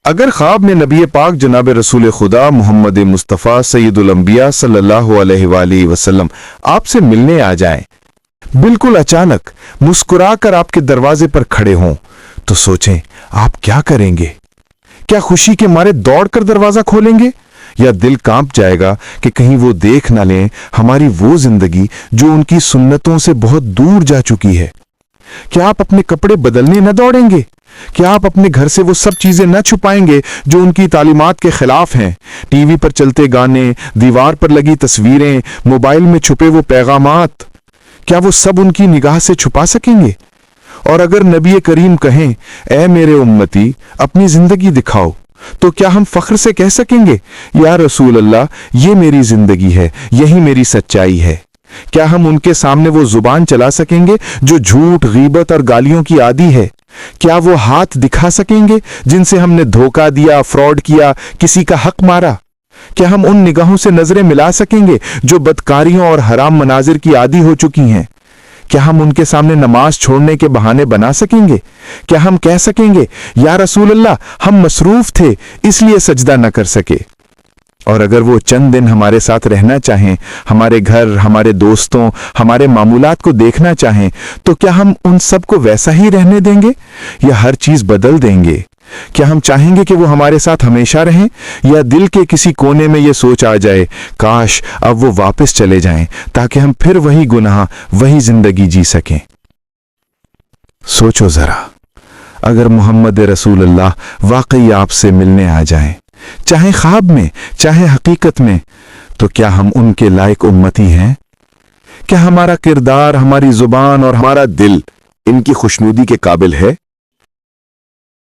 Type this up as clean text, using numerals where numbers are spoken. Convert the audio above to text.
अगर ख्वाब में नबी पाक जनाब रसूल खुदा मोहम्मद मुस्तफ़ा सैयदुल अंबिया सल्लल्लाहु अलैहि वसल्लम आपसे मिलने आ जाएं, बिल्कुल अचानक मुस्कुराकर आपके दरवाजे पर खड़े हों, तो सोचें आप क्या करेंगे। क्या खुशी के मारे दौड़कर दरवाजा खोलेंगे, या दिल कांप जाएगा कि कहीं वो देख ना लें हमारी वो जिंदगी जो उनकी सुन्नतों से बहुत दूर जा चुकी है। क्या आप अपने कपड़े बदलने न दौड़ेंगे? क्या आप अपने घर से वो सब चीजें न छुपाएंगे जो उनकी तालीमात के खिलाफ हैं? टीवी पर चलते गाने, दीवार पर लगी तस्वीरें, मोबाइल में छुपे वो पैगामात, क्या वो सब उनकी निगाह से छुपा सकेंगे? और अगर नबी करीम कहें, ऐ मेरे उम्मती अपनी जिंदगी दिखाओ, तो क्या हम फख्र से कह सकेंगे, या रसूल अल्लाह ये मेरी जिंदगी है, यही मेरी सच्चाई है? क्या हम उनके सामने वो जुबान चला सकेंगे जो झूठ, गीबत और गालियों की आदी है? क्या वो हाथ दिखा सकेंगे जिनसे हमने धोखा दिया, फ्रॉड किया, किसी का हक मारा? क्या हम उन निगाहों से नजरें मिला सकेंगे जो बदकारियों और हराम मनाजिर की आदी हो चुकी हैं? क्या हम उनके सामने नमाज छोड़ने के बहाने बना सकेंगे? क्या हम कह सकेंगे, या रसूल अल्लाह हम मसरूफ थे इसलिए सजदा न कर सके? और अगर वो चंद दिन हमारे साथ रहना चाहें, हमारे घर, हमारे दोस्तों, हमारे मामूलात को देखना चाहें, तो क्या हम उन सब को वैसा ही रहने देंगे या हर चीज बदल देंगे? क्या हम चाहेंगे कि वो हमारे साथ हमेशा रहें, या दिल के किसी कोने में ये सोच आ जाए, काश अब वो वापस चले जाएं ताकि हम फिर वही गुनाह, वही जिंदगी जी सकें? सोचो जरा, अगर मोहम्मद रसूल अल्लाह वाकई आपसे मिलने आ जाएं, चाहे ख्वाब में चाहे हकीकत में, तो क्या हम उनके लायक उम्मती हैं? क्या हमारा किरदार, हमारी जुबान और हमारा दिल इनकी खुशनुदी के काबिल है?